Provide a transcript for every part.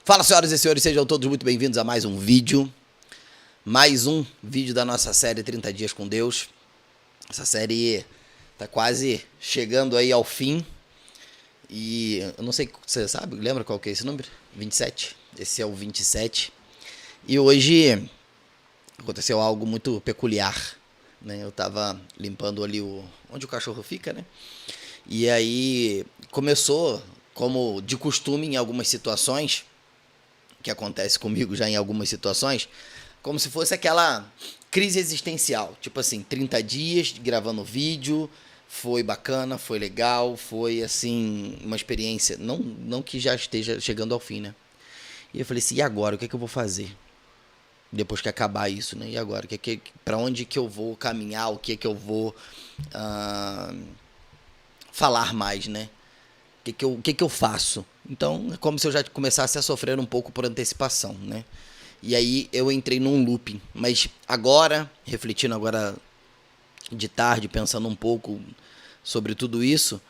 Fala, senhoras e senhores, sejam todos muito bem-vindos a mais um vídeo. Mais um vídeo da nossa série 30 Dias com Deus. Essa série tá quase chegando aí ao fim. E eu não sei, você sabe, lembra qual que é esse número? 27. Esse é o 27. E hoje aconteceu algo muito peculiar, né? Eu tava limpando ali onde o cachorro fica, né? E aí começou, como de costume em algumas situações, que acontece comigo já em algumas situações, como se fosse aquela crise existencial. Tipo assim, 30 dias gravando vídeo, foi bacana, foi legal, foi assim, uma experiência, não que já esteja chegando ao fim, né? E eu falei assim, e agora? O que é que eu vou fazer? Depois que acabar isso, né? E agora? Pra onde que eu vou caminhar? O que é que eu vou falar mais, né? O que eu faço? Então, é como se eu já começasse a sofrer um pouco por antecipação, né? E aí eu entrei num looping. Mas agora, refletindo agora de tarde, pensando um pouco sobre tudo isso,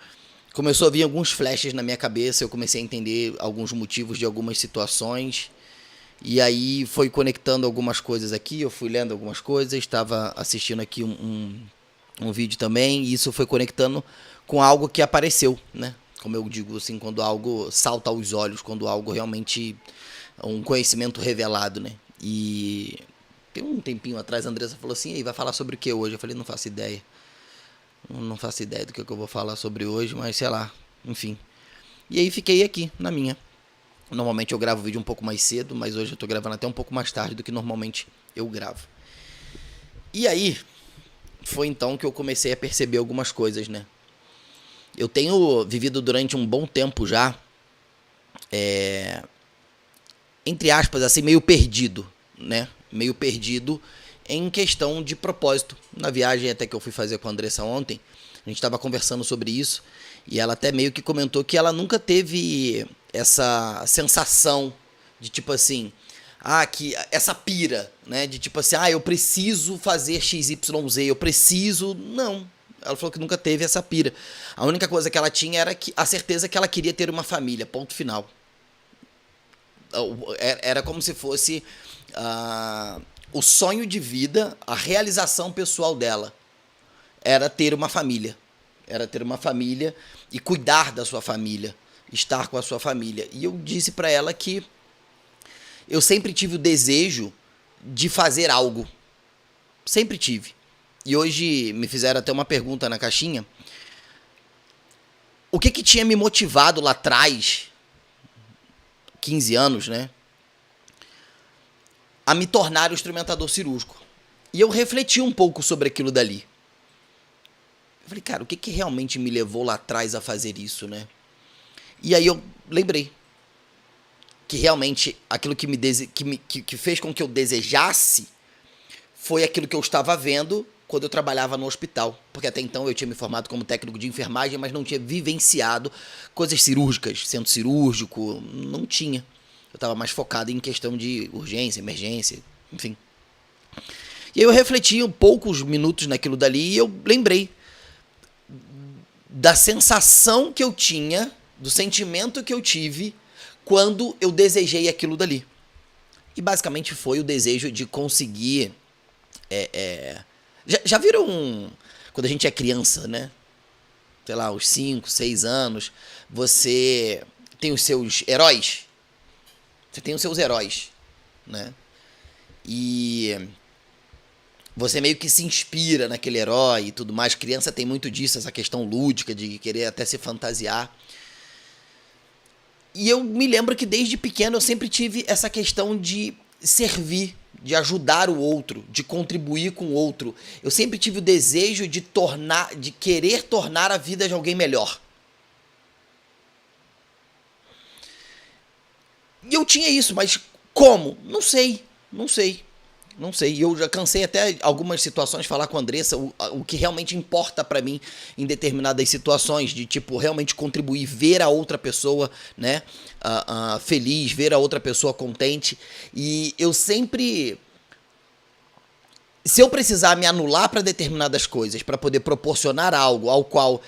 começou a vir alguns flashes na minha cabeça, eu comecei a entender alguns motivos de algumas situações, e aí foi conectando algumas coisas aqui, eu fui lendo algumas coisas, estava assistindo aqui um vídeo também, e isso foi conectando com algo que apareceu, né? Como eu digo assim, quando algo salta aos olhos, quando algo realmente, um conhecimento revelado, né? E tem um tempinho atrás a Andressa falou assim, e aí, vai falar sobre o que hoje? Eu falei, não faço ideia. Não faço ideia do que eu vou falar sobre hoje, mas sei lá, enfim. E aí fiquei aqui, na minha. Normalmente eu gravo vídeo um pouco mais cedo, mas hoje eu tô gravando até um pouco mais tarde do que normalmente eu gravo. E aí, foi então que eu comecei a perceber algumas coisas, né? Eu tenho vivido durante um bom tempo já, entre aspas, assim, meio perdido, né? Meio perdido em questão de propósito. Na viagem até que eu fui fazer com a Andressa ontem, a gente estava conversando sobre isso, e ela até meio que comentou que ela nunca teve essa sensação de tipo assim, que essa pira, né? De tipo assim, eu preciso fazer XYZ, eu preciso... Não. Ela falou que nunca teve essa pira. A única coisa que ela tinha era a certeza que ela queria ter uma família, ponto final. Era como se fosse o sonho de vida, a realização pessoal dela. Era ter uma família. Era ter uma família e cuidar da sua família. Estar com a sua família. E eu disse pra ela que eu sempre tive o desejo de fazer algo. Sempre tive. E hoje me fizeram até uma pergunta na caixinha. O que tinha me motivado lá atrás, 15 anos, né? A me tornar o instrumentador cirúrgico. E eu refleti um pouco sobre aquilo dali. Eu falei, cara, o que realmente me levou lá atrás a fazer isso, né? E aí eu lembrei que realmente aquilo que fez com que eu desejasse foi aquilo que eu estava vendo quando eu trabalhava no hospital. Porque até então eu tinha me formado como técnico de enfermagem, mas não tinha vivenciado coisas cirúrgicas, centro cirúrgico, não tinha. Eu estava mais focado em questão de urgência, emergência, enfim. E aí eu refleti poucos minutos naquilo dali e eu lembrei da sensação que eu tinha, do sentimento que eu tive quando eu desejei aquilo dali. E basicamente foi o desejo de conseguir... Já viram quando a gente é criança, né? Sei lá, os 5, 6 anos, você tem os seus heróis. Você tem os seus heróis, né? E você meio que se inspira naquele herói e tudo mais. Criança tem muito disso, essa questão lúdica de querer até se fantasiar. E eu me lembro que desde pequeno eu sempre tive essa questão de servir, de ajudar o outro, de contribuir com o outro. Eu sempre tive o desejo de querer tornar a vida de alguém melhor. E eu tinha isso, mas como? Não sei. E eu já cansei até algumas situações falar com a Andressa o que realmente importa pra mim em determinadas situações, de tipo, realmente contribuir, ver a outra pessoa, né, feliz, ver a outra pessoa contente. E eu sempre... Se eu precisar me anular para determinadas coisas, para poder proporcionar algo ao qual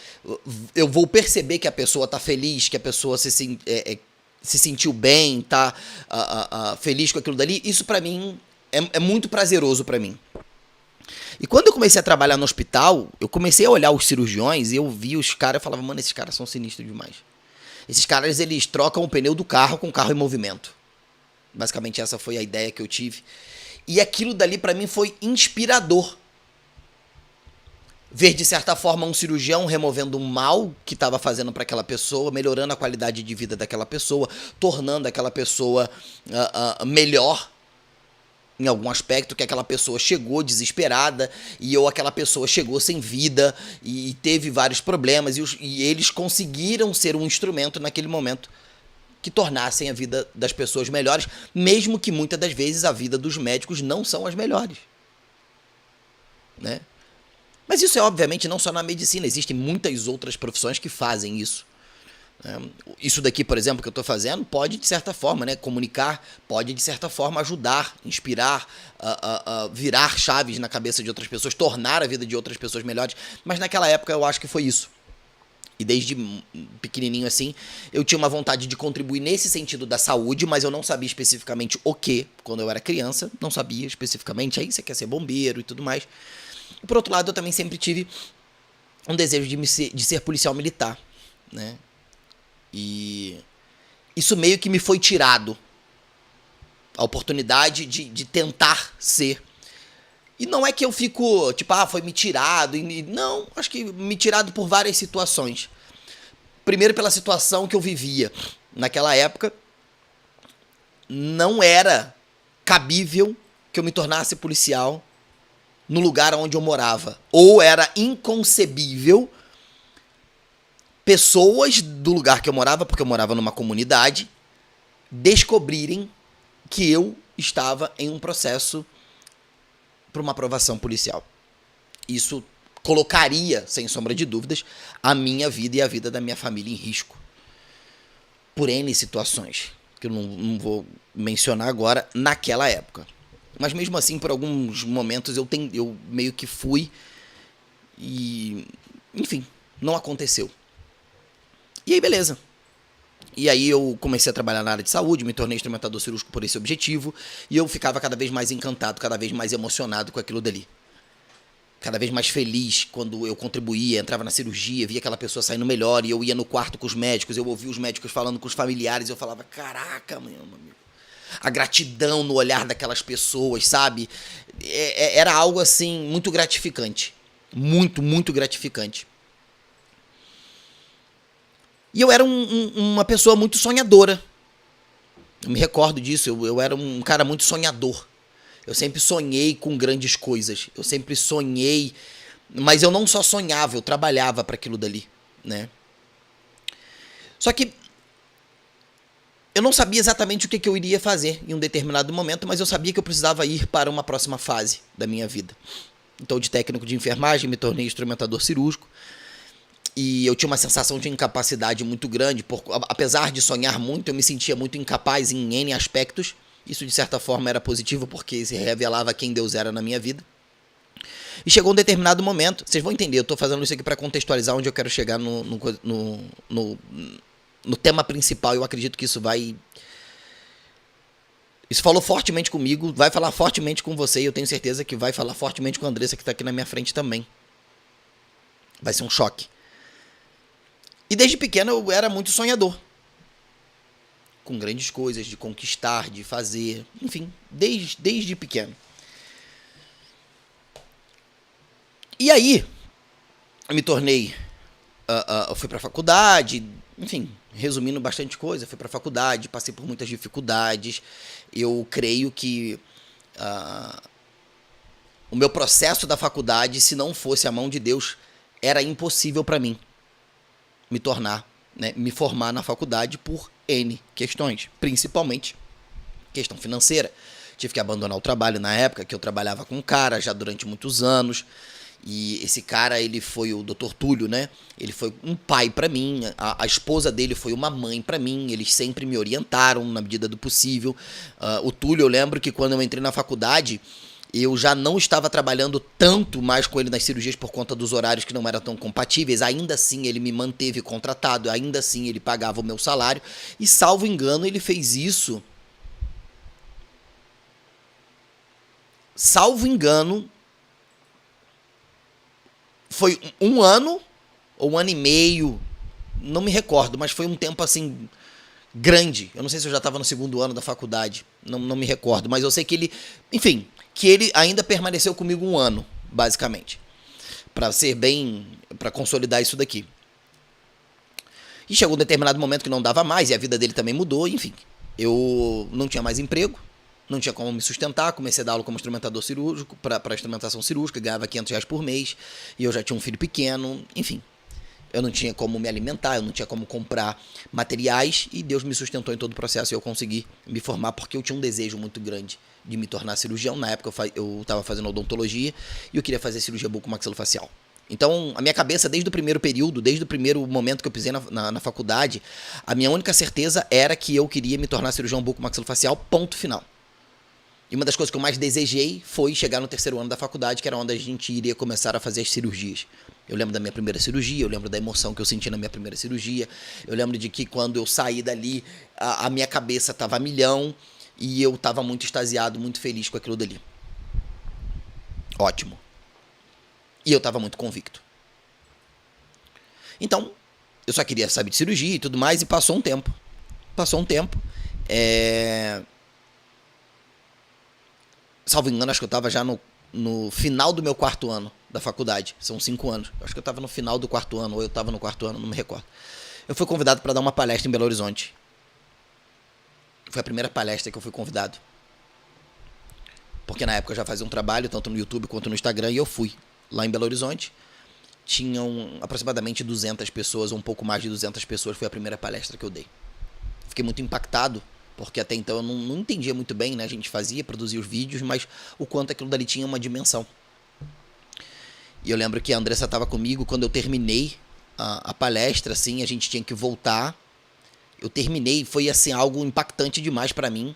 eu vou perceber que a pessoa tá feliz, que a pessoa se sentiu bem, tá feliz com aquilo dali, isso pra mim é muito prazeroso pra mim. E quando eu comecei a trabalhar no hospital, eu comecei a olhar os cirurgiões e eu vi os caras e falava, mano, esses caras são sinistros demais. Esses caras, eles trocam o pneu do carro com o carro em movimento. Basicamente essa foi a ideia que eu tive. E aquilo dali pra mim foi inspirador. Ver de certa forma um cirurgião removendo o mal que estava fazendo para aquela pessoa, melhorando a qualidade de vida daquela pessoa, tornando aquela pessoa melhor em algum aspecto, que aquela pessoa chegou desesperada ou aquela pessoa chegou sem vida e teve vários problemas e eles conseguiram ser um instrumento naquele momento que tornassem a vida das pessoas melhores, mesmo que muitas das vezes a vida dos médicos não são as melhores, né? Mas isso é obviamente não só na medicina, existem muitas outras profissões que fazem isso. Isso daqui, por exemplo, que eu estou fazendo, pode de certa forma, né, comunicar, pode de certa forma ajudar, inspirar, virar chaves na cabeça de outras pessoas, tornar a vida de outras pessoas melhores. Mas naquela época eu acho que foi isso. E desde pequenininho assim, eu tinha uma vontade de contribuir nesse sentido da saúde, mas eu não sabia especificamente o que, quando eu era criança, não sabia especificamente, aí você quer ser bombeiro e tudo mais. E por outro lado, eu também sempre tive um desejo de ser policial militar, né? E isso meio que me foi tirado, a oportunidade de tentar ser. E não é que eu fico, tipo, foi me tirado. Não, acho que me tirado por várias situações. Primeiro pela situação que eu vivia. Naquela época, não era cabível que eu me tornasse policial no lugar onde eu morava. Ou era inconcebível pessoas do lugar que eu morava, porque eu morava numa comunidade, descobrirem que eu estava em um processo para uma aprovação policial. Isso colocaria, sem sombra de dúvidas, a minha vida e a vida da minha família em risco. Por N situações, que eu não vou mencionar agora, naquela época. Mas mesmo assim, por alguns momentos, eu meio que fui e, enfim, não aconteceu. E aí, beleza. E aí eu comecei a trabalhar na área de saúde, me tornei instrumentador cirúrgico por esse objetivo, e eu ficava cada vez mais encantado, cada vez mais emocionado com aquilo dali. Cada vez mais feliz quando eu contribuía, entrava na cirurgia, via aquela pessoa saindo melhor, e eu ia no quarto com os médicos, eu ouvia os médicos falando com os familiares, e eu falava, caraca, meu amigo. A gratidão no olhar daquelas pessoas, sabe? Era algo, assim, muito gratificante. Muito, muito gratificante. E eu era uma pessoa muito sonhadora. Eu me recordo disso, eu era um cara muito sonhador. Eu sempre sonhei com grandes coisas. Eu sempre sonhei, mas eu não só sonhava, eu trabalhava para aquilo dali, né? Só que eu não sabia exatamente o que eu iria fazer em um determinado momento, mas eu sabia que eu precisava ir para uma próxima fase da minha vida. Então, de técnico de enfermagem, me tornei instrumentador cirúrgico. E eu tinha uma sensação de incapacidade muito grande. Apesar de sonhar muito, eu me sentia muito incapaz em N aspectos. Isso, de certa forma, era positivo, porque se revelava quem Deus era na minha vida. E chegou um determinado momento, vocês vão entender, eu estou fazendo isso aqui para contextualizar onde eu quero chegar no tema principal. Eu acredito que isso vai... Isso falou fortemente comigo, vai falar fortemente com você, e eu tenho certeza que vai falar fortemente com a Andressa, que está aqui na minha frente também. Vai ser um choque. E desde pequeno eu era muito sonhador. Com grandes coisas, de conquistar, de fazer, enfim, desde pequeno. E aí, eu me tornei, eu fui pra faculdade, enfim, resumindo bastante coisa, fui pra faculdade, passei por muitas dificuldades. Eu creio que o meu processo da faculdade, se não fosse a mão de Deus, era impossível para mim me tornar, né, me formar na faculdade por N questões, principalmente questão financeira. Tive que abandonar o trabalho na época, que eu trabalhava com um cara já durante muitos anos, e esse cara, ele foi o Dr. Túlio, né? Ele foi um pai para mim, a esposa dele foi uma mãe para mim, eles sempre me orientaram na medida do possível. O Túlio, eu lembro que quando eu entrei na faculdade, Eu já não estava trabalhando tanto mais com ele nas cirurgias por conta dos horários que não eram tão compatíveis. Ainda assim, ele me manteve contratado, ainda assim, ele pagava o meu salário. E, salvo engano, ele fez isso. Salvo engano, foi um ano ou um ano e meio, não me recordo, mas foi um tempo assim grande. Eu não sei se eu já estava no segundo ano da faculdade, não me recordo, mas eu sei que ele, enfim, que ele ainda permaneceu comigo um ano, basicamente, para consolidar isso daqui. E chegou um determinado momento que não dava mais e a vida dele também mudou, enfim. Eu não tinha mais emprego, não tinha como me sustentar, comecei a dar aula como instrumentador cirúrgico, para instrumentação cirúrgica, ganhava R$ 500 por mês, e eu já tinha um filho pequeno, enfim. Eu não tinha como me alimentar, eu não tinha como comprar materiais, e Deus me sustentou em todo o processo e eu consegui me formar, porque eu tinha um desejo muito grande de me tornar cirurgião. Na época eu estava fazendo odontologia e eu queria fazer cirurgia bucomaxilofacial. Então, a minha cabeça, desde o primeiro período, desde o primeiro momento que eu pisei na faculdade, a minha única certeza era que eu queria me tornar cirurgião bucomaxilofacial, ponto final. E uma das coisas que eu mais desejei foi chegar no terceiro ano da faculdade, que era onde a gente iria começar a fazer as cirurgias. Eu lembro da minha primeira cirurgia, eu lembro da emoção que eu senti na minha primeira cirurgia, eu lembro de que quando eu saí dali, a minha cabeça estava a milhão e eu estava muito extasiado, muito feliz com aquilo dali. Ótimo. E eu estava muito convicto. Então, eu só queria saber de cirurgia e tudo mais, e passou um tempo. Salvo engano, acho que eu estava já no final do meu quarto ano da faculdade. São 5 anos. Acho que eu estava no final do quarto ano, ou eu estava no quarto ano, não me recordo. Eu fui convidado para dar uma palestra em Belo Horizonte. Foi a primeira palestra que eu fui convidado. Porque na época eu já fazia um trabalho, tanto no YouTube quanto no Instagram, e eu fui lá em Belo Horizonte. Tinham aproximadamente 200 pessoas, ou um pouco mais de 200 pessoas. Foi a primeira palestra que eu dei. Fiquei muito impactado, porque até então eu não entendia muito bem, né? A gente produzia os vídeos, mas o quanto aquilo dali tinha uma dimensão. E eu lembro que a Andressa estava comigo quando eu terminei a palestra, assim, a gente tinha que voltar. Eu terminei, foi assim, algo impactante demais para mim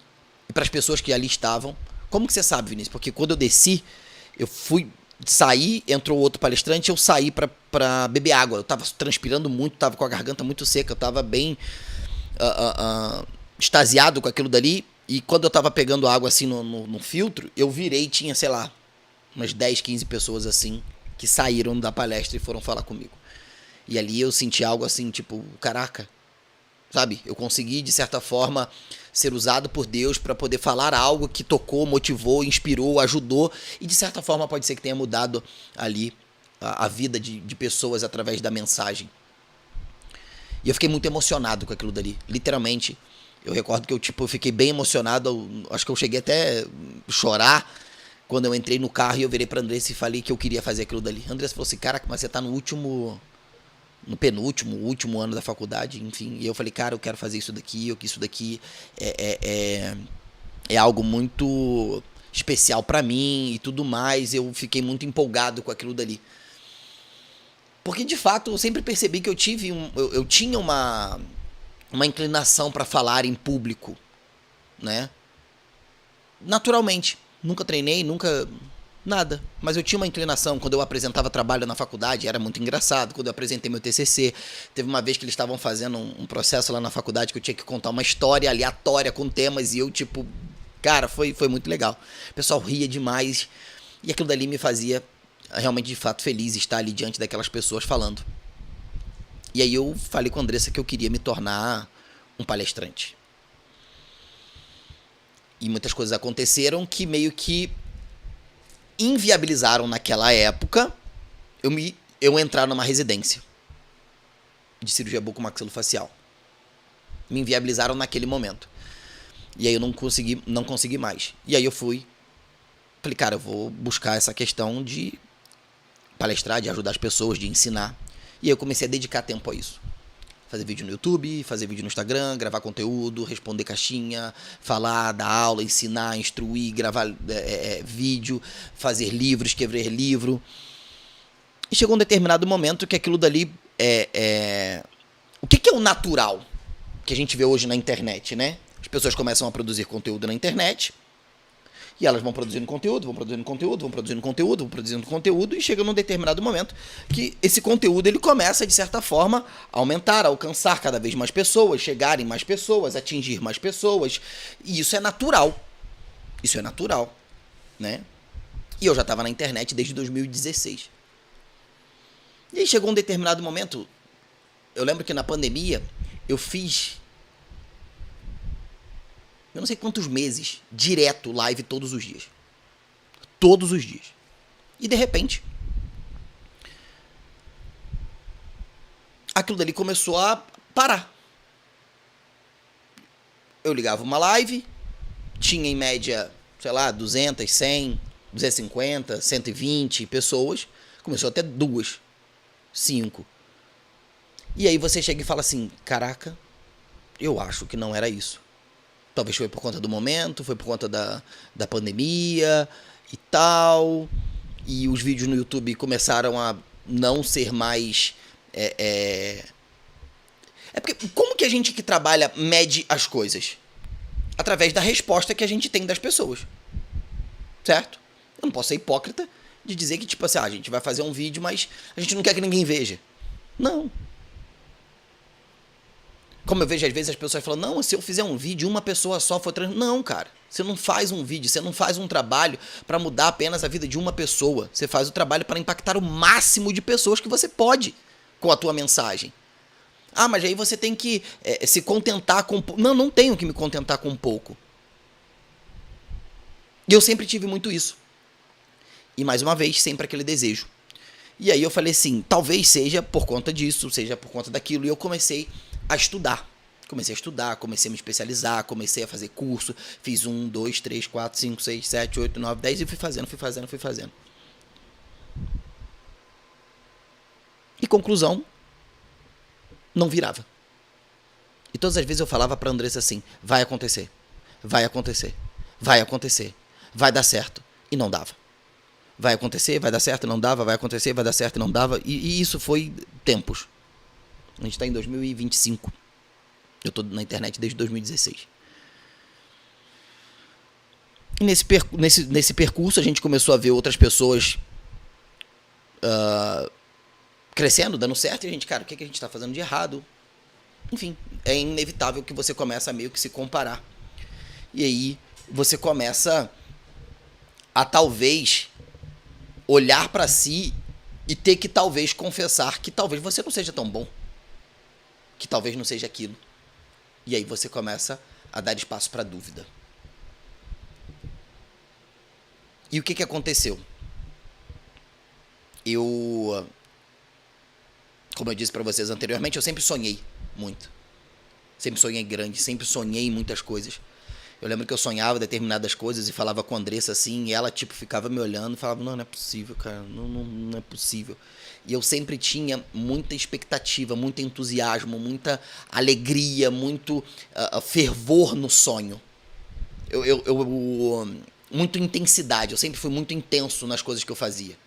e para as pessoas que ali estavam. Como que você sabe, Vinícius? Porque quando eu desci, eu fui sair, entrou outro palestrante, eu saí para beber água. Eu tava transpirando muito, tava com a garganta muito seca, eu tava bem extasiado com aquilo dali. E quando eu tava pegando água assim no filtro, eu virei e tinha, sei lá, umas 10, 15 pessoas assim que saíram da palestra e foram falar comigo. E ali eu senti algo assim, tipo, caraca, sabe? Eu consegui, de certa forma, ser usado por Deus para poder falar algo que tocou, motivou, inspirou, ajudou. E, de certa forma, pode ser que tenha mudado ali a vida de pessoas através da mensagem. E eu fiquei muito emocionado com aquilo dali. Literalmente, eu recordo que eu fiquei bem emocionado. Acho que eu cheguei até a chorar quando eu entrei no carro e eu virei pra Andressa e falei que eu queria fazer aquilo dali. A Andressa falou assim, caraca, mas você tá no último ano da faculdade, enfim. E eu falei, cara, eu quero fazer isso daqui, isso daqui é algo muito especial pra mim e tudo mais. Eu fiquei muito empolgado com aquilo dali. Porque, de fato, eu sempre percebi que eu tinha uma inclinação pra falar em público, né? Naturalmente. Nunca treinei, nunca... Nada, mas eu tinha uma inclinação. Quando eu apresentava trabalho na faculdade, era muito engraçado. Quando eu apresentei meu TCC, teve uma vez que eles estavam fazendo um processo lá na faculdade que eu tinha que contar uma história aleatória com temas e eu, tipo... Cara, foi muito legal. O pessoal ria demais e aquilo dali me fazia realmente, de fato, feliz estar ali diante daquelas pessoas falando. E aí eu falei com a Andressa que eu queria me tornar um palestrante. E muitas coisas aconteceram que meio que inviabilizaram naquela época eu entrar numa residência de cirurgia bucomaxilofacial. Me inviabilizaram naquele momento. E aí eu não consegui mais. E aí eu falei, cara, eu vou buscar essa questão de palestrar, de ajudar as pessoas, de ensinar. E aí eu comecei a dedicar tempo a isso. Fazer vídeo no YouTube, fazer vídeo no Instagram, gravar conteúdo, responder caixinha, falar, dar aula, ensinar, instruir, gravar vídeo, fazer livro, escrever livro. E chegou um determinado momento que aquilo dali O que é o natural que a gente vê hoje na internet, né? As pessoas começam a produzir conteúdo na internet E elas vão produzindo conteúdo, vão produzindo conteúdo, vão produzindo conteúdo, vão produzindo conteúdo, e chega num determinado momento que esse conteúdo ele começa, de certa forma, a aumentar, a alcançar cada vez mais pessoas, chegar em mais pessoas, atingir mais pessoas. E isso é natural. Isso é natural, né? E eu já estava na internet desde 2016. E aí chegou um determinado momento, eu lembro que na pandemia eu fiz, eu não sei quantos meses, direto live todos os dias. Todos os dias. E de repente, aquilo dali começou a parar. Eu ligava uma live, tinha em média, sei lá, 200, 100, 250, 120 pessoas. Começou até 2, 5. E aí você chega e fala assim, caraca, eu acho que não era isso. Talvez foi por conta do momento, foi por conta da pandemia e tal. E os vídeos no YouTube começaram a não ser mais... É porque como que a gente que trabalha mede as coisas? Através da resposta que a gente tem das pessoas. Certo? Eu não posso ser hipócrita de dizer que, tipo assim, a gente vai fazer um vídeo, mas a gente não quer que ninguém veja. Não. Como eu vejo às vezes as pessoas falando, não, se eu fizer um vídeo, uma pessoa só for Não, cara. Você não faz um vídeo, você não faz um trabalho para mudar apenas a vida de uma pessoa. Você faz o trabalho para impactar o máximo de pessoas que você pode com a tua mensagem. Ah, mas aí você tem que se contentar com pouco. Não, não tenho que me contentar com pouco. E eu sempre tive muito isso. E mais uma vez, sempre aquele desejo. E aí eu falei assim, talvez seja por conta disso, seja por conta daquilo. E eu comecei a estudar. Comecei a me especializar, comecei a fazer curso. Fiz 1, 2, 3, 4, 5, 6, 7, 8, 9, 10 e fui fazendo. E conclusão, não virava. E todas as vezes eu falava pra Andressa assim, vai acontecer, vai acontecer, vai acontecer, vai dar certo. E não dava. Vai acontecer, vai dar certo, não dava, vai acontecer, vai dar certo, não dava. E isso foi tempos. A gente tá em 2025. Eu tô na internet desde 2016. E nesse percurso a gente começou a ver outras pessoas crescendo, dando certo. E a gente, cara, o que a gente tá fazendo de errado? Enfim, é inevitável que você começa a meio que se comparar. E aí você começa a talvez olhar pra si e ter que talvez confessar que talvez você não seja tão bom. Que talvez não seja aquilo. E aí você começa a dar espaço pra dúvida. E o que aconteceu? Como eu disse pra vocês anteriormente, eu sempre sonhei muito. Sempre sonhei grande, sempre sonhei em muitas coisas. Eu lembro que eu sonhava determinadas coisas e falava com a Andressa assim, e ela tipo ficava me olhando e falava, não é possível, cara, não é possível. E eu sempre tinha muita expectativa, muito entusiasmo, muita alegria, muito fervor no sonho. Muito intensidade, eu sempre fui muito intenso nas coisas que eu fazia.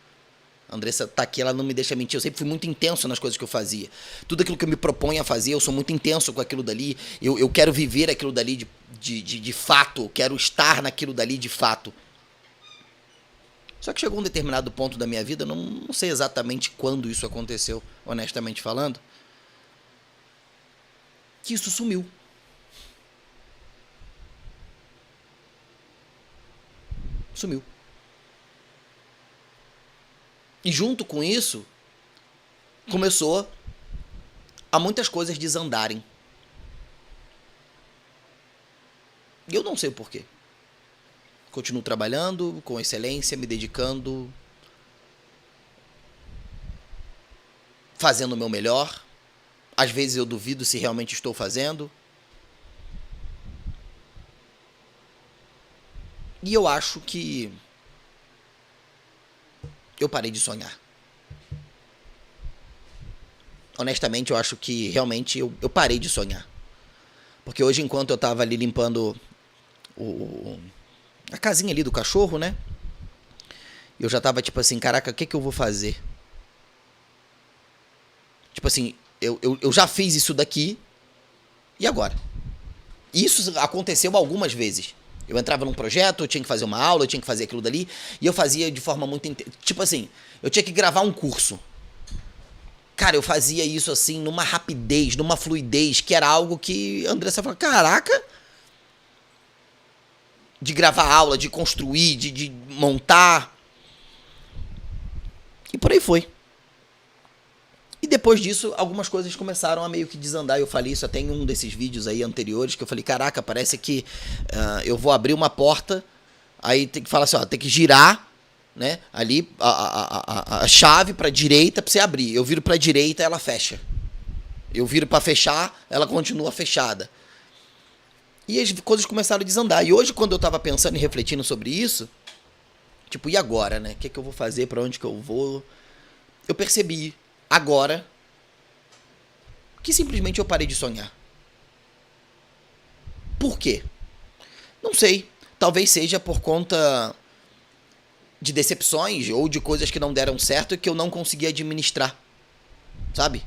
A Andressa tá aqui, ela não me deixa mentir. Eu sempre fui muito intenso nas coisas que eu fazia. Tudo aquilo que eu me proponho a fazer, eu sou muito intenso com aquilo dali. Eu quero viver aquilo dali de fato. Eu quero estar naquilo dali de fato. Só que chegou um determinado ponto da minha vida, não sei exatamente quando isso aconteceu, honestamente falando, que isso sumiu. Sumiu. E junto com isso, começou a muitas coisas desandarem. E eu não sei o porquê. Continuo trabalhando com excelência, me dedicando, fazendo o meu melhor. Às vezes eu duvido se realmente estou fazendo. E eu acho que eu parei de sonhar. Honestamente, eu acho que realmente eu parei de sonhar. Porque hoje, enquanto eu tava ali limpando a casinha ali do cachorro, né? Eu já tava tipo assim, caraca, o que eu vou fazer? Tipo assim, eu já fiz isso daqui, e agora? Isso aconteceu algumas vezes. Eu entrava num projeto, eu tinha que fazer uma aula, eu tinha que fazer aquilo dali, e eu fazia de forma muito... Tipo assim, eu tinha que gravar um curso. Cara, eu fazia isso assim, numa rapidez, numa fluidez, que era algo que a Andressa falou, caraca, de gravar aula, de construir, de montar. E por aí foi. E depois disso, algumas coisas começaram a meio que desandar. Eu falei isso até em um desses vídeos aí anteriores, que eu falei, caraca, parece que eu vou abrir uma porta, aí tem que falar assim, ó, tem que girar, né, ali a chave pra direita pra você abrir. Eu viro pra direita, ela fecha. Eu viro pra fechar, ela continua fechada. E as coisas começaram a desandar. E hoje, quando eu tava pensando e refletindo sobre isso, tipo, e agora, né? O que eu vou fazer? Pra onde que eu vou? Eu percebi agora que simplesmente eu parei de sonhar. Por quê? Não sei. Talvez seja por conta de decepções ou de coisas que não deram certo e que eu não consegui administrar. Sabe?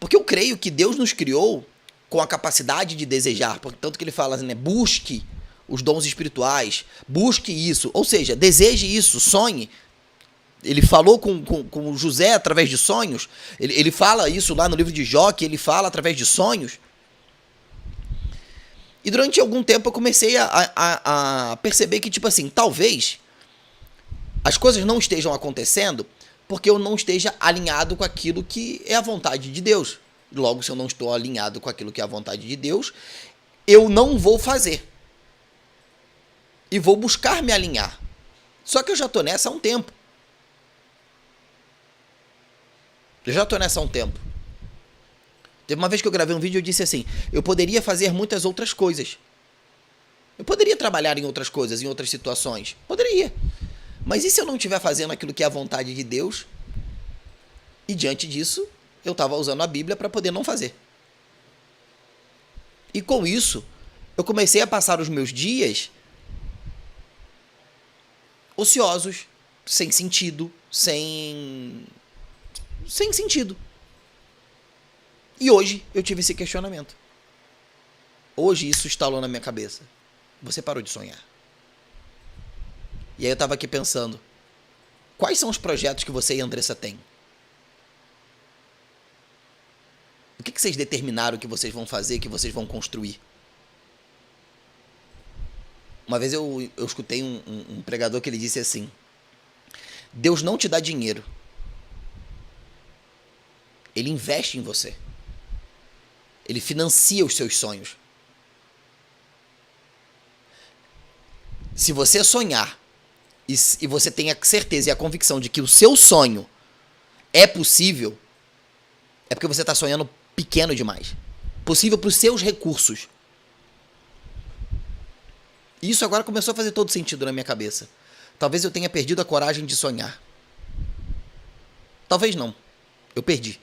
Porque eu creio que Deus nos criou com a capacidade de desejar. Tanto que ele fala assim, né? Busque os dons espirituais. Busque isso. Ou seja, deseje isso. Sonhe. Ele falou com José através de sonhos. Ele fala isso lá no livro de Jó, que ele fala através de sonhos. E durante algum tempo eu comecei a perceber que, tipo assim, talvez as coisas não estejam acontecendo porque eu não esteja alinhado com aquilo que é a vontade de Deus. Logo, se eu não estou alinhado com aquilo que é a vontade de Deus, eu não vou fazer. E vou buscar me alinhar. Só que eu já estou nessa há um tempo. Eu já estou nessa há um tempo. Teve uma vez que eu gravei um vídeo e eu disse assim, eu poderia fazer muitas outras coisas. Eu poderia trabalhar em outras coisas, em outras situações. Poderia. Mas e se eu não estiver fazendo aquilo que é a vontade de Deus? E diante disso, eu estava usando a Bíblia para poder não fazer. E com isso, eu comecei a passar os meus dias ociosos, sem sentido, sem sentido. E hoje eu tive esse questionamento. Hoje isso instalou na minha cabeça. Você parou de sonhar. E aí eu tava aqui pensando, quais são os projetos que você e a Andressa têm? O que vocês determinaram que vocês vão fazer, que vocês vão construir? Uma vez eu escutei um pregador que ele disse assim, Deus não te dá dinheiro. Ele investe em você. Ele financia os seus sonhos. Se você sonhar e você tem a certeza e a convicção de que o seu sonho é possível, é porque você está sonhando pequeno demais. Possível para os seus recursos. E isso agora começou a fazer todo sentido na minha cabeça. Talvez eu tenha perdido a coragem de sonhar. Talvez não. Eu perdi.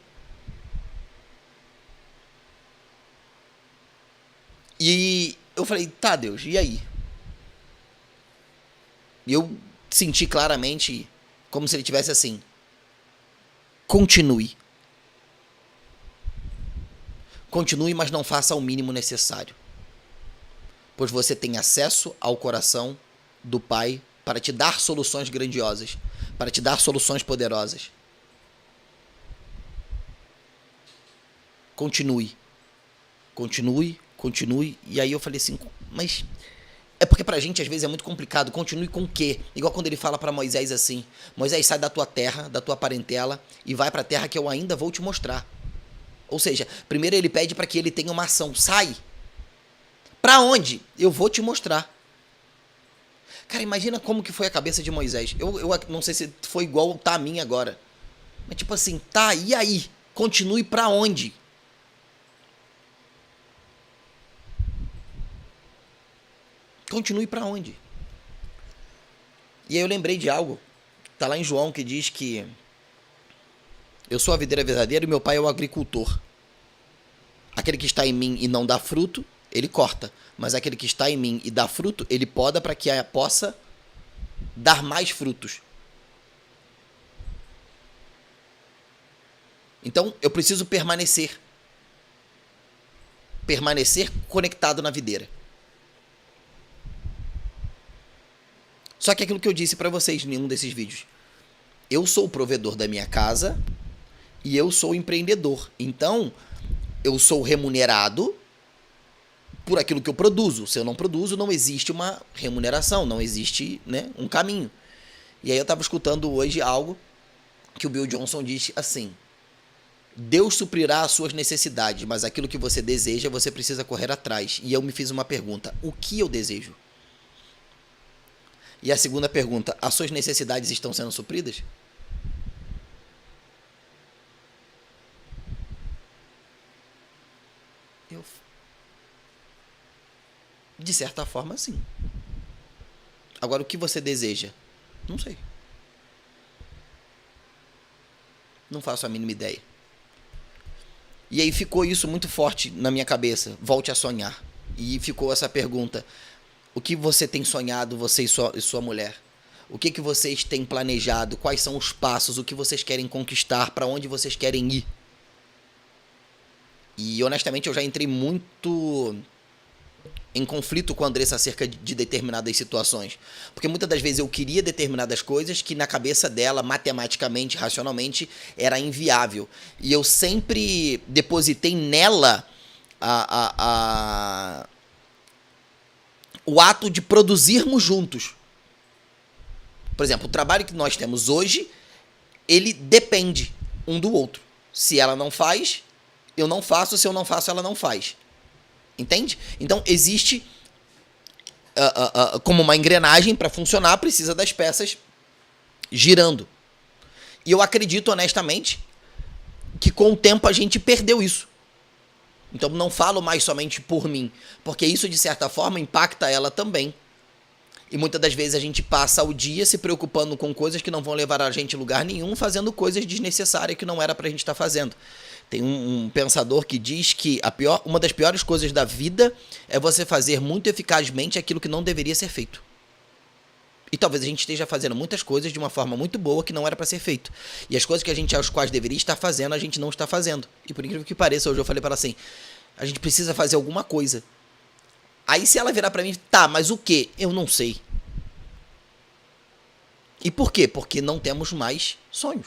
E eu falei, tá, Deus, e aí? E eu senti claramente como se ele tivesse assim, continue. Continue, mas não faça o mínimo necessário. Pois você tem acesso ao coração do Pai para te dar soluções grandiosas, para te dar soluções poderosas. Continue. Continue, continue. E aí eu falei assim, mas... É porque pra gente às vezes é muito complicado. Continue com o quê? Igual quando ele fala pra Moisés assim, Moisés, sai da tua terra, da tua parentela e vai pra terra que eu ainda vou te mostrar. Ou seja, primeiro ele pede pra que ele tenha uma ação. Sai. Pra onde? Eu vou te mostrar. Cara, imagina como que foi a cabeça de Moisés. Eu não sei se foi igual tá a minha agora. Mas tipo assim, tá, e aí? Continue pra onde? Continue pra onde? E aí eu lembrei de algo. Tá lá em João que diz que eu sou a videira verdadeira e meu pai é o agricultor. Aquele que está em mim e não dá fruto, ele corta. Mas aquele que está em mim e dá fruto, ele poda para que possa dar mais frutos. Então, eu preciso permanecer. Permanecer conectado na videira. Só que aquilo que eu disse pra vocês em um desses vídeos. Eu sou o provedor da minha casa e eu sou o empreendedor. Então, eu sou remunerado por aquilo que eu produzo. Se eu não produzo, não existe uma remuneração, não existe, né, um caminho. E aí eu estava escutando hoje algo que o Bill Johnson diz assim: Deus suprirá as suas necessidades, mas aquilo que você deseja, você precisa correr atrás. E eu me fiz uma pergunta: o que eu desejo? E a segunda pergunta: as suas necessidades estão sendo supridas? Eu, de certa forma, sim. Agora, o que você deseja? Não sei. Não faço a mínima ideia. E aí ficou isso muito forte na minha cabeça. Volte a sonhar. E ficou essa pergunta: o que você tem sonhado, você e sua mulher? O que vocês têm planejado? Quais são os passos? O que vocês querem conquistar? Para onde vocês querem ir? E honestamente eu já entrei muito em conflito com a Andressa acerca de determinadas situações. Porque muitas das vezes eu queria determinadas coisas que na cabeça dela, matematicamente, racionalmente, era inviável. E eu sempre depositei nela o ato de produzirmos juntos. Por exemplo, o trabalho que nós temos hoje, ele depende um do outro. Se ela não faz, eu não faço. Se eu não faço, ela não faz. Entende? Então, existe como uma engrenagem para funcionar, precisa das peças girando. E eu acredito, honestamente, que com o tempo a gente perdeu isso. Então, não falo mais somente por mim, porque isso, de certa forma, impacta ela também. E muitas das vezes a gente passa o dia se preocupando com coisas que não vão levar a gente a lugar nenhum, fazendo coisas desnecessárias que não era pra gente estar fazendo. Tem um pensador que diz que uma das piores coisas da vida é você fazer muito eficazmente aquilo que não deveria ser feito. E talvez a gente esteja fazendo muitas coisas de uma forma muito boa que não era para ser feito. E as coisas que a gente aos quais deveria estar fazendo, a gente não está fazendo. E por incrível que pareça, hoje eu falei para ela assim: a gente precisa fazer alguma coisa. Aí se ela virar para mim: tá, mas o quê? Eu não sei. E por quê? Porque não temos mais sonhos.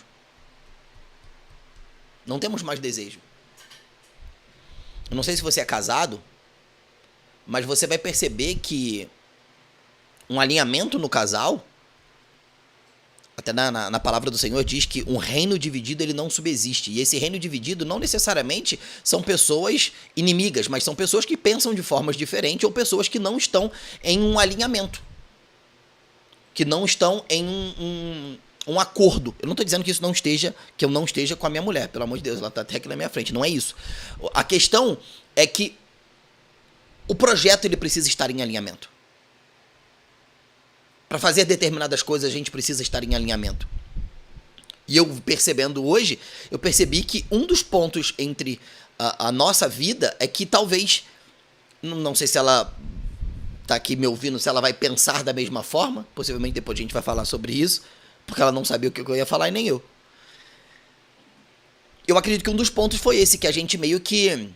Não temos mais desejo. Eu não sei se você é casado, mas você vai perceber que um alinhamento no casal, até na palavra do Senhor diz que um reino dividido ele não subsiste. E esse reino dividido não necessariamente são pessoas inimigas, mas são pessoas que pensam de formas diferentes ou pessoas que não estão em um alinhamento, que não estão em um acordo. Eu não estou dizendo que eu não esteja com a minha mulher, pelo amor de Deus, ela está até aqui na minha frente, não é isso. A questão é que o projeto ele precisa estar em alinhamento. Para fazer determinadas coisas, a gente precisa estar em alinhamento. E eu percebendo hoje, eu percebi que um dos pontos entre a nossa vida é que talvez, não sei se ela tá aqui me ouvindo, se ela vai pensar da mesma forma, possivelmente depois a gente vai falar sobre isso, porque ela não sabia o que eu ia falar e nem eu. Eu acredito que um dos pontos foi esse, que a gente meio que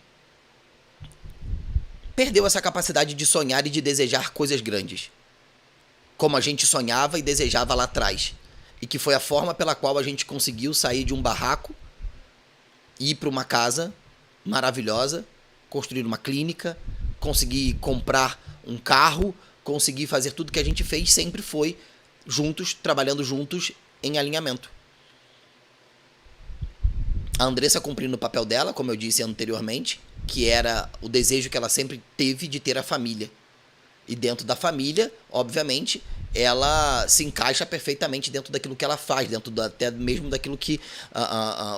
perdeu essa capacidade de sonhar e de desejar coisas grandes, como a gente sonhava e desejava lá atrás. E que foi a forma pela qual a gente conseguiu sair de um barraco, ir para uma casa maravilhosa, construir uma clínica, conseguir comprar um carro, conseguir fazer tudo que a gente fez, sempre foi juntos, trabalhando juntos em alinhamento. A Andressa cumprindo o papel dela, como eu disse anteriormente, que era o desejo que ela sempre teve de ter a família. E dentro da família, obviamente, ela se encaixa perfeitamente dentro daquilo que ela faz, até mesmo daquilo que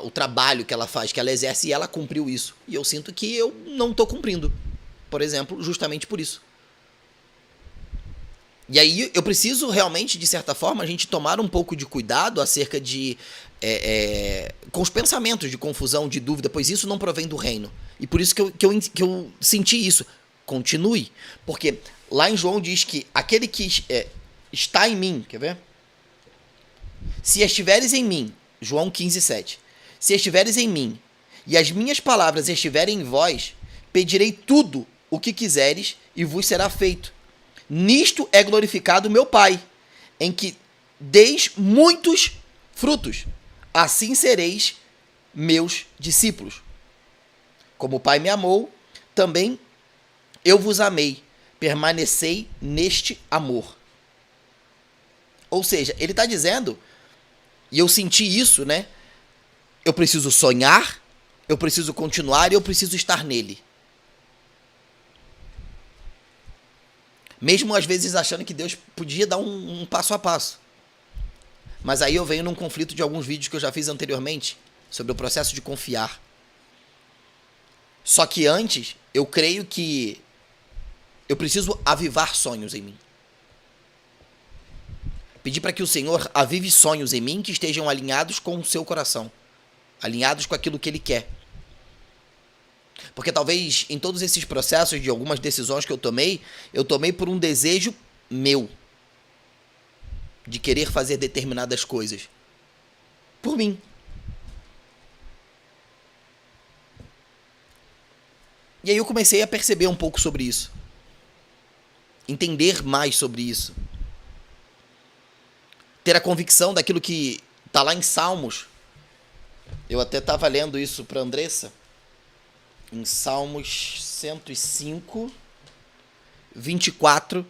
o trabalho que ela faz, que ela exerce, e ela cumpriu isso. E eu sinto que eu não estou cumprindo, por exemplo, justamente por isso. E aí eu preciso realmente, de certa forma, a gente tomar um pouco de cuidado acerca de com os pensamentos de confusão, de dúvida, pois isso não provém do reino. E por isso que eu senti isso. Continue, porque lá em João diz que aquele que está em mim, quer ver? Se estiveres em mim, João 15:7, se estiveres em mim e as minhas palavras estiverem em vós, pedirei tudo o que quiseres e vos será feito. Nisto é glorificado meu Pai, em que deis muitos frutos. Assim sereis meus discípulos. Como o Pai me amou, também eu vos amei. Permanecei neste amor. Ou seja, ele está dizendo, e eu senti isso, né? Eu preciso sonhar, eu preciso continuar e eu preciso estar nele. Mesmo às vezes achando que Deus podia dar um passo a passo. Mas aí eu venho num conflito de alguns vídeos que eu já fiz anteriormente, sobre o processo de confiar. Só que antes, eu creio que eu preciso avivar sonhos em mim. Pedir para que o Senhor avive sonhos em mim que estejam alinhados com o seu coração. Alinhados com aquilo que Ele quer. Porque talvez em todos esses processos de algumas decisões que eu tomei por um desejo meu. De querer fazer determinadas coisas. Por mim. E aí eu comecei a perceber um pouco sobre isso. Entender mais sobre isso. Ter a convicção daquilo que está lá em Salmos. Eu até estava lendo isso para Andressa. Em Salmos 105, 24,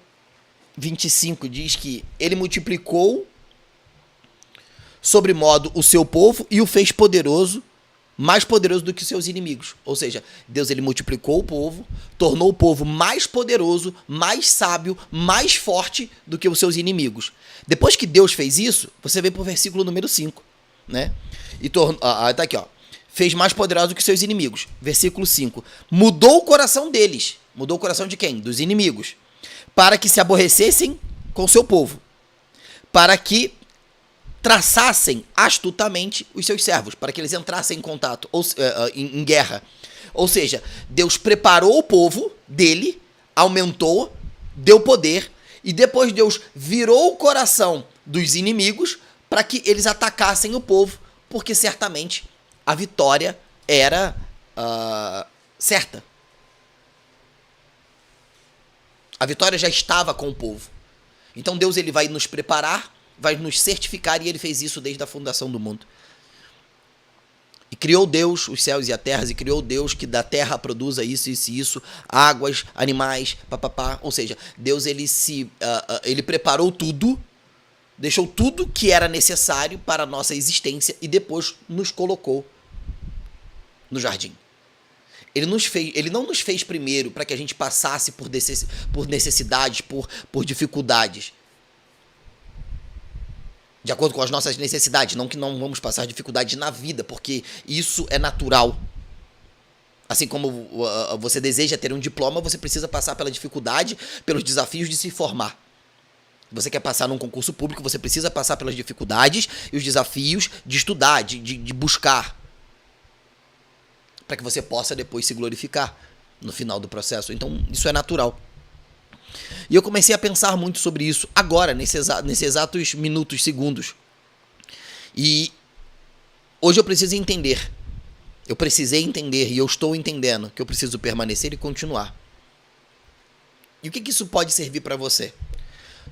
25, diz que ele multiplicou sobremodo o seu povo e o fez poderoso, mais poderoso do que os seus inimigos. Ou seja, Deus ele multiplicou o povo, tornou o povo mais poderoso, mais sábio, mais forte do que os seus inimigos. Depois que Deus fez isso, você vem para o versículo número 5, né? E tá aqui, ó. Fez mais poderoso do que seus inimigos. Versículo 5. Mudou o coração deles. Mudou o coração de quem? Dos inimigos. Para que se aborrecessem com o seu povo. Para que traçassem astutamente os seus servos. Para que eles entrassem em contato, em guerra. Ou seja, Deus preparou o povo dele, aumentou, deu poder. E depois Deus virou o coração dos inimigos para que eles atacassem o povo. Porque certamente a vitória era certa. A vitória já estava com o povo. Então Deus ele vai nos preparar, vai nos certificar, e ele fez isso desde a fundação do mundo. E criou Deus os céus e a terra, e criou Deus que da terra produza isso, isso e isso, águas, animais, papapá. Ou seja, Deus ele preparou tudo, deixou tudo que era necessário para a nossa existência e depois nos colocou no jardim. Ele não nos fez primeiro para que a gente passasse por necessidades, por dificuldades. De acordo com as nossas necessidades. Não que não vamos passar dificuldades na vida, porque isso é natural. Assim como você deseja ter um diploma, você precisa passar pela dificuldade, pelos desafios de se formar. Você quer passar num concurso público, você precisa passar pelas dificuldades e os desafios de estudar, de buscar. Para que você possa depois se glorificar no final do processo. Então, isso é natural. E eu comecei a pensar muito sobre isso agora, nesses exatos minutos, segundos. E hoje eu preciso entender. Eu precisei entender e eu estou entendendo que eu preciso permanecer e continuar. E o que isso pode servir para você?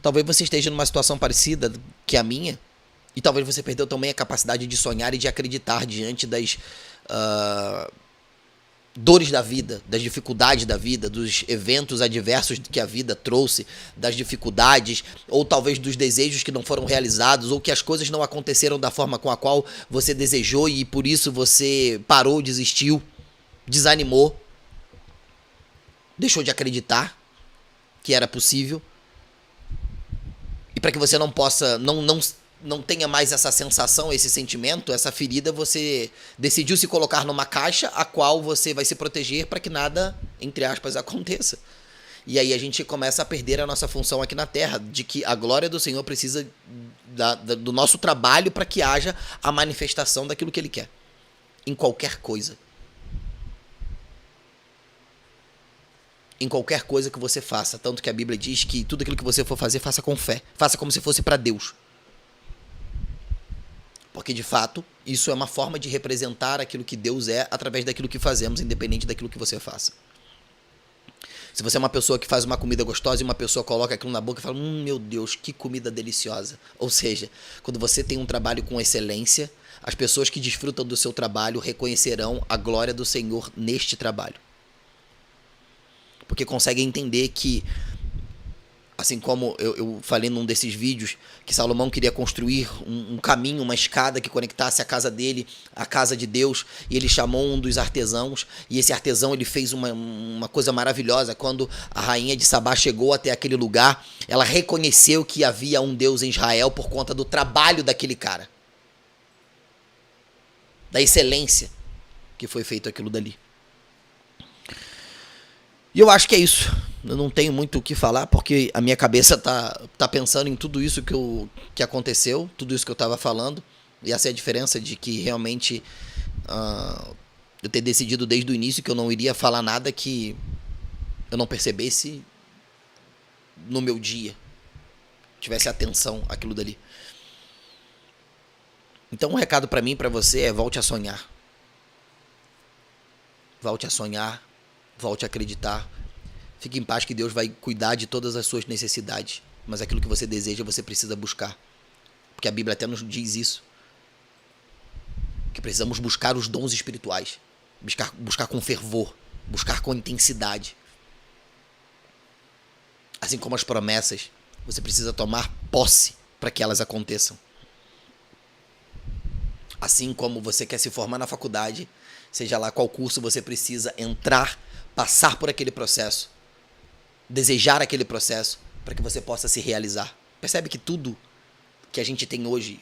Talvez você esteja numa situação parecida que a minha, e talvez você perdeu também a capacidade de sonhar e de acreditar diante das dores da vida, das dificuldades da vida, dos eventos adversos que a vida trouxe, das dificuldades, ou talvez dos desejos que não foram realizados, ou que as coisas não aconteceram da forma com a qual você desejou e por isso você parou, desistiu, desanimou, deixou de acreditar que era possível. E para que você não possa, não tenha mais essa sensação, esse sentimento, essa ferida, você decidiu se colocar numa caixa a qual você vai se proteger para que nada, entre aspas, aconteça. E aí a gente começa a perder a nossa função aqui na Terra, de que a glória do Senhor precisa do nosso trabalho para que haja a manifestação daquilo que Ele quer, em qualquer coisa. Em qualquer coisa que você faça, tanto que a Bíblia diz que tudo aquilo que você for fazer, faça com fé, faça como se fosse para Deus. Porque, de fato, isso é uma forma de representar aquilo que Deus é através daquilo que fazemos, independente daquilo que você faça. Se você é uma pessoa que faz uma comida gostosa e uma pessoa coloca aquilo na boca e fala, meu Deus, que comida deliciosa. Ou seja, quando você tem um trabalho com excelência, as pessoas que desfrutam do seu trabalho reconhecerão a glória do Senhor neste trabalho. Porque conseguem entender que, assim como eu falei num desses vídeos, que Salomão queria construir um caminho, uma escada que conectasse a casa dele à casa de Deus, e ele chamou um dos artesãos, e esse artesão ele fez uma coisa maravilhosa. Quando a rainha de Sabá chegou até aquele lugar, ela reconheceu que havia um Deus em Israel por conta do trabalho daquele cara, da excelência que foi feito aquilo dali. E eu acho que é isso. Eu não tenho muito o que falar, porque a minha cabeça tá pensando em tudo isso que aconteceu, tudo isso que eu estava falando. E essa é a diferença de que realmente eu ter decidido desde o início que eu não iria falar nada que eu não percebesse no meu dia, tivesse atenção àquilo dali. Então um recado para mim e para você é: volte a sonhar. Volte a sonhar, volte a acreditar. Fique em paz que Deus vai cuidar de todas as suas necessidades. Mas aquilo que você deseja, você precisa buscar. Porque a Bíblia até nos diz isso. Que precisamos buscar os dons espirituais. Buscar com fervor. Buscar com intensidade. Assim como as promessas, você precisa tomar posse para que elas aconteçam. Assim como você quer se formar na faculdade, seja lá qual curso você precisa entrar, passar por aquele processo, desejar aquele processo para que você possa se realizar. Percebe que tudo que a gente tem hoje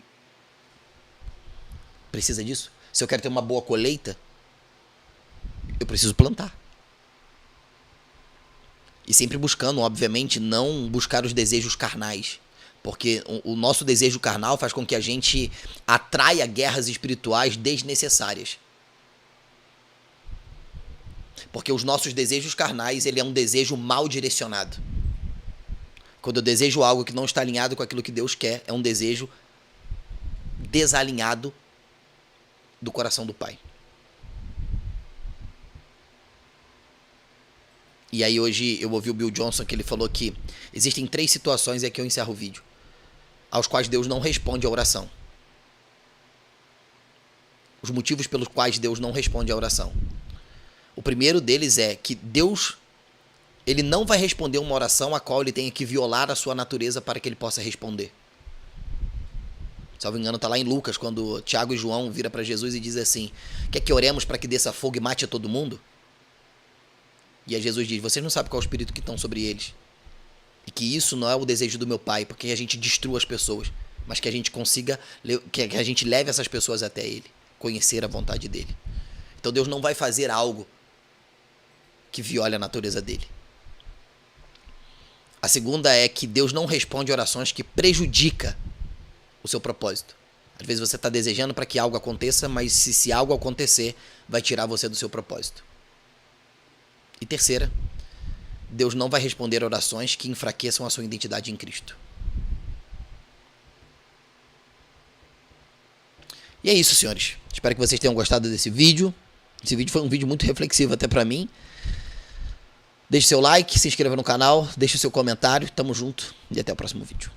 precisa disso? Se eu quero ter uma boa colheita, eu preciso plantar. E sempre buscando, obviamente, não buscar os desejos carnais. Porque o nosso desejo carnal faz com que a gente atraia guerras espirituais desnecessárias. Porque os nossos desejos carnais, ele é um desejo mal direcionado. Quando eu desejo algo que não está alinhado com aquilo que Deus quer, é um desejo desalinhado do coração do Pai. E aí hoje eu ouvi o Bill Johnson que ele falou que existem 3 situações, e aqui eu encerro o vídeo, aos quais Deus não responde a oração. Os motivos pelos quais Deus não responde a oração. O primeiro deles é que Deus, ele não vai responder uma oração a qual ele tenha que violar a sua natureza para que ele possa responder. Salvo engano, está lá em Lucas, quando Tiago e João viram para Jesus e dizem assim: quer que oremos para que desça fogo e mate a todo mundo? E aí Jesus diz: vocês não sabem qual é o espírito que estão sobre eles. E que isso não é o desejo do meu Pai, porque a gente destrua as pessoas, mas que a gente consiga, que a gente leve essas pessoas até Ele, conhecer a vontade dEle. Então Deus não vai fazer algo que viole a natureza dEle. A segunda é que Deus não responde orações que prejudicam o seu propósito. Às vezes você está desejando para que algo aconteça, mas se algo acontecer, vai tirar você do seu propósito. E terceira, Deus não vai responder orações que enfraqueçam a sua identidade em Cristo. E é isso, senhores. Espero que vocês tenham gostado desse vídeo. Esse vídeo foi um vídeo muito reflexivo até para mim. Deixe seu like, se inscreva no canal, deixe seu comentário. Tamo junto e até o próximo vídeo.